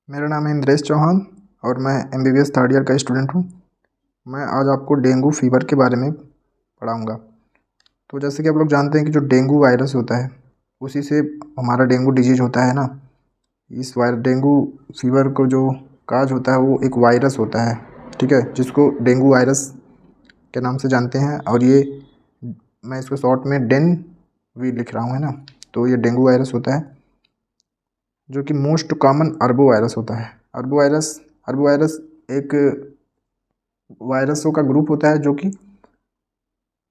मेरा नाम है इंद्रेश चौहान और मैं एमबीबीएस थर्ड ईयर का स्टूडेंट हूँ। मैं आज आपको डेंगू फीवर के बारे में पढ़ाऊँगा। तो जैसे कि आप लोग जानते हैं कि जो डेंगू वायरस होता है उसी से हमारा डेंगू डिजीज होता है ना। इस डेंगू फीवर को जो काज होता है वो एक वायरस होता है, ठीक है, जिसको डेंगू वायरस के नाम से जानते हैं। और ये मैं इसको शॉर्ट में डेन वी लिख रहा हूँ, है ना। तो ये डेंगू वायरस होता है जो कि मोस्ट कॉमन अर्बो वायरस होता है। अर्बो वायरस एक वायरसों का ग्रुप होता है जो कि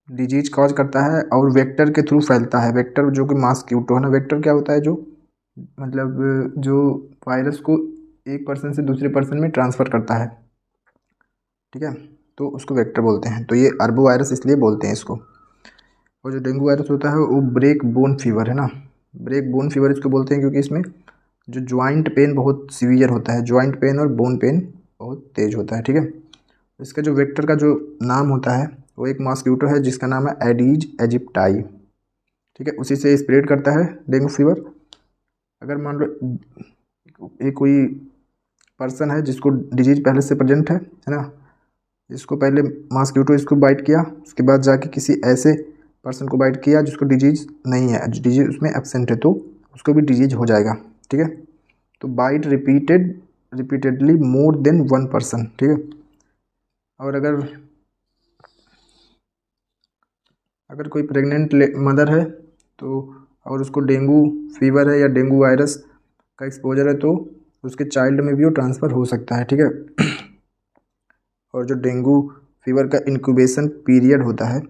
डिजीज कॉज करता है और वेक्टर के थ्रू फैलता है। वेक्टर जो कि मॉस्क्यूटो है ना। वेक्टर क्या होता है? जो मतलब जो वायरस को एक पर्सन से दूसरे पर्सन में ट्रांसफ़र करता है, ठीक है, तो उसको वेक्टर बोलते हैं। तो ये अर्बो वायरस इसलिए बोलते हैं इसको। और जो डेंगू वायरस होता है वो ब्रेक बोन फीवर है ना। ब्रेक बोन फीवर इसको बोलते हैं क्योंकि इसमें जो ज्वाइंट पेन बहुत सीवियर होता है। ज्वाइंट पेन और बोन पेन बहुत तेज होता है, ठीक है। इसका जो वेक्टर का जो नाम होता है वो एक मॉस्क्यूटो है जिसका नाम है एडीज एजिप्टाई, ठीक है। उसी से स्प्रेड करता है डेंगू फीवर। अगर मान लो एक कोई पर्सन है जिसको डिजीज पहले से प्रेजेंट है ना, इसको पहले मॉस्क्यूटो इसको बाइट किया, उसके बाद जाके किसी ऐसे पर्सन को बाइट किया जिसको डिजीज नहीं है, डिजीज उसमें एब्सेंट है, तो उसको भी डिजीज हो जाएगा, ठीक है। तो bite repeatedly more than one person, ठीक है। और अगर कोई प्रेग्नेंट मदर है तो और उसको डेंगू फीवर है या डेंगू वायरस का एक्सपोजर है तो उसके चाइल्ड में भी वो ट्रांसफ़र हो सकता है, ठीक है। और जो डेंगू फीवर का इंक्यूबेशन पीरियड होता है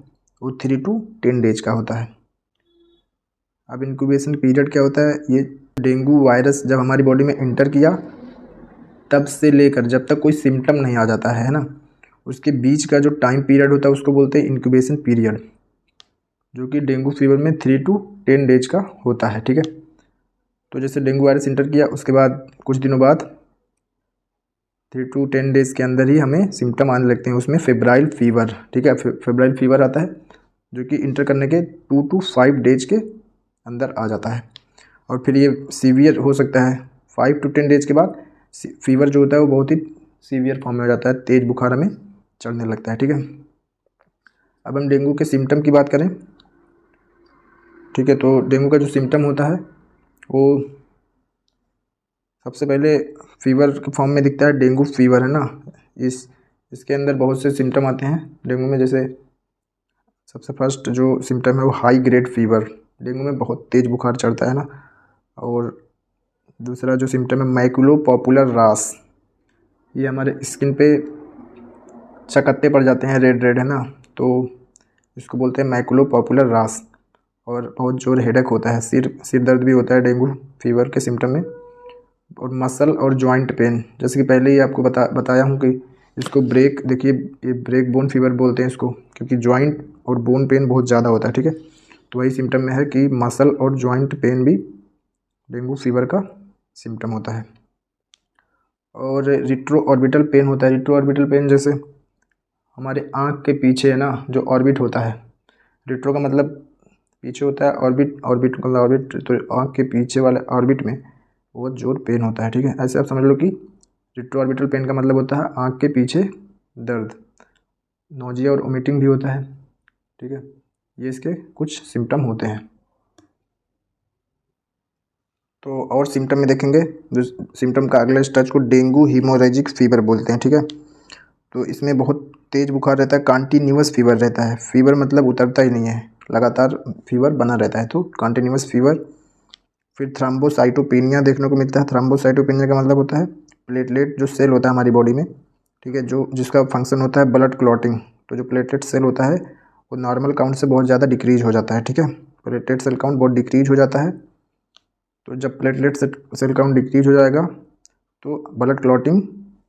वो 3 to 10 डेज का होता है। अब इंक्यूबेशन पीरियड क्या होता है? ये डेंगू वायरस जब हमारी बॉडी में इंटर किया तब से लेकर जब तक कोई सिम्टम नहीं आ जाता है ना, उसके बीच का जो टाइम पीरियड होता है उसको बोलते हैं इंक्यूबेशन पीरियड, जो कि डेंगू फीवर में 3 to 10 डेज का होता है, ठीक है। तो जैसे डेंगू वायरस इंटर किया उसके बाद कुछ दिनों बाद 3 to 10 डेज के अंदर ही हमें सिम्टम आने लगते हैं। उसमें फेब्राइल फीवर, ठीक है, फेब्राइल फीवर आता है जो कि इंटर करने के 2 to 5 डेज के अंदर आ जाता है। और फिर ये सीवियर हो सकता है 5 to 10 डेज के बाद। फीवर जो होता है वो बहुत ही सीवियर फॉर्म में हो जाता है, तेज़ बुखार हमें चढ़ने लगता है, ठीक है। अब हम डेंगू के सिम्टम की बात करें, ठीक है। तो डेंगू का जो सिम्टम होता है वो सबसे पहले फीवर के फॉर्म में दिखता है, डेंगू फीवर है ना। इसके अंदर बहुत से सिम्टम आते हैं डेंगू में। जैसे सबसे फर्स्ट जो सिम्टम है वो हाई ग्रेड फीवर, डेंगू में बहुत तेज़ बुखार चढ़ता है ना। और दूसरा जो सिम्टम है मैकुलो पॉपुलर रास, ये हमारे स्किन पे चकत्ते पड़ जाते हैं, रेड रेड है ना, तो इसको बोलते हैं मैकुलो पॉपुलर रास। और बहुत जोर हेडेक होता है, सिर दर्द भी होता है डेंगू फीवर के सिम्टम में। और मसल और जॉइंट पेन, जैसे कि पहले ही आपको बताया हूँ कि इसको देखिए ये ब्रेक बोन फीवर बोलते हैं इसको क्योंकि जॉइंट और बोन पेन बहुत ज़्यादा होता है, ठीक है। तो वही सिम्टम में है कि मसल और जॉइंट पेन भी डेंगू फीवर का सिम्टम होता है। और रिट्रो ऑर्बिटल पेन होता है। रिट्रो ऑर्बिटल पेन जैसे हमारे आँख के पीछे है ना जो ऑर्बिट होता है, रिट्रो का मतलब पीछे होता है, ऑर्बिट मतलब ऑर्बिट, तो आँख के पीछे वाले ऑर्बिट में बहुत जोर पेन होता है, ठीक है। ऐसे आप समझ लो कि रिट्रो ऑर्बिटल पेन का मतलब होता है आँख के पीछे दर्द। नोजिया और वोमिटिंग भी होता है, ठीक है। ये इसके कुछ सिम्टम होते हैं। तो और सिम्टम में देखेंगे, जो सिम्टम का अगला स्टेज को डेंगू हीमोरेजिक फीवर बोलते हैं, ठीक है। तो इसमें बहुत तेज़ बुखार रहता है, कॉन्टीन्यूअस फीवर रहता है। फीवर मतलब उतरता ही नहीं है, लगातार फीवर बना रहता है, तो कॉन्टीन्यूअस फीवर। फिर थ्रम्बोसाइटोपेनिया देखने को मिलता है। थ्रम्बोसाइटोपेनिया का मतलब होता है प्लेटलेट जो सेल होता है हमारी बॉडी में, ठीक है, जो जिसका फंक्शन होता है ब्लड क्लॉटिंग। तो जो प्लेटलेट सेल होता है वो नॉर्मल काउंट से बहुत ज़्यादा डिक्रीज हो जाता है, ठीक है। प्लेटलेट सेल काउंट बहुत डिक्रीज हो जाता है। तो जब प्लेटलेट सेल काउंट डिक्रीज हो जाएगा तो ब्लड क्लॉटिंग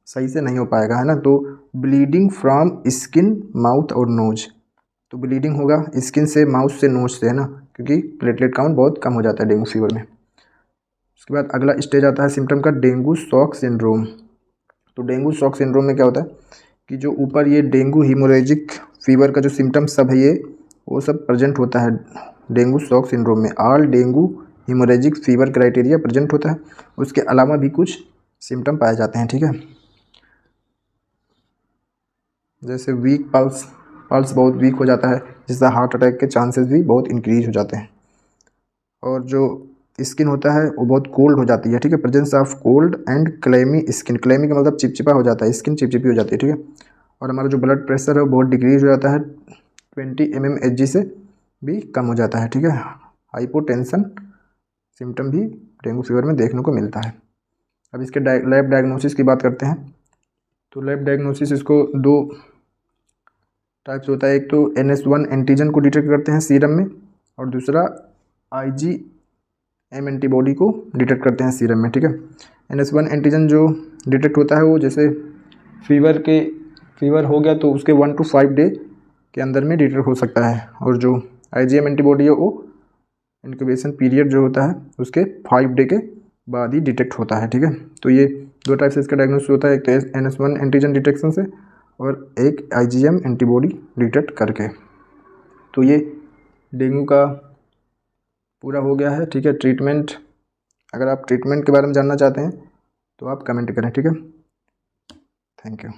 सही से नहीं हो पाएगा, है ना। तो ब्लीडिंग फ्रॉम स्किन माउथ और नोज, तो ब्लीडिंग होगा स्किन से, माउथ से, नोज से, है ना, क्योंकि प्लेटलेट काउंट बहुत कम हो जाता है डेंगू फीवर में। उसके बाद अगला स्टेज आता है सिम्टम का डेंगू शॉक सिंड्रोम। तो डेंगू शॉक सिंड्रोम में क्या होता है कि जो ऊपर ये डेंगू हीमोरेजिक फीवर का जो सिम्टम सब है ये वो सब प्रेजेंट होता है डेंगू शॉक सिंड्रोम में। All dengue haemorrhagic fever criteria present होता है। उसके अलावा भी कुछ सिम्टम पाए जाते हैं, ठीक है। जैसे वीक पल्स, पल्स बहुत वीक हो जाता है, जिससे हार्ट अटैक के चांसेस भी बहुत इंक्रीज हो जाते हैं। और जो स्किन होता है वो बहुत कोल्ड हो जाती है, ठीक है। Presence of cold and clammy skin, clammy का मतलब चिपचिपा हो जाता है, स्किन चिपचिपी हो जाती है, ठीक है। और हमारा जो ब्लड प्रेशर है वो बहुत डिक्रीज हो जाता है, 20 mmHg से भी कम हो जाता है, ठीक है। हाइपोटेंशन सिम्टम भी डेंगू फीवर में देखने को मिलता है। अब इसके लैब डायग्नोसिस की बात करते हैं। तो लैब डायग्नोसिस इसको दो टाइप्स होता है, एक तो NS1 एंटीजन को डिटेक्ट करते हैं सीरम में, और दूसरा IgM एंटीबॉडी को डिटेक्ट करते हैं सीरम में, ठीक है। NS1 एंटीजन जो डिटेक्ट होता है वो जैसे फीवर हो गया तो उसके 1 to 5 डे के अंदर में डिटेक्ट हो सकता है, और जो IgM एंटीबॉडी है वो इंक्यूबेशन पीरियड जो होता है उसके 5 डे के बाद ही डिटेक्ट होता है, ठीक है। तो ये दो टाइप से इसका डायग्नोसिस होता है, एक तो NS1 एंटीजन डिटेक्शन से और एक IgM एंटीबॉडी डिटेक्ट करके। तो ये डेंगू का पूरा हो गया है, ठीक है। ट्रीटमेंट, अगर आप ट्रीटमेंट के बारे में जानना चाहते हैं तो आप कमेंट करें, ठीक है। Thank you.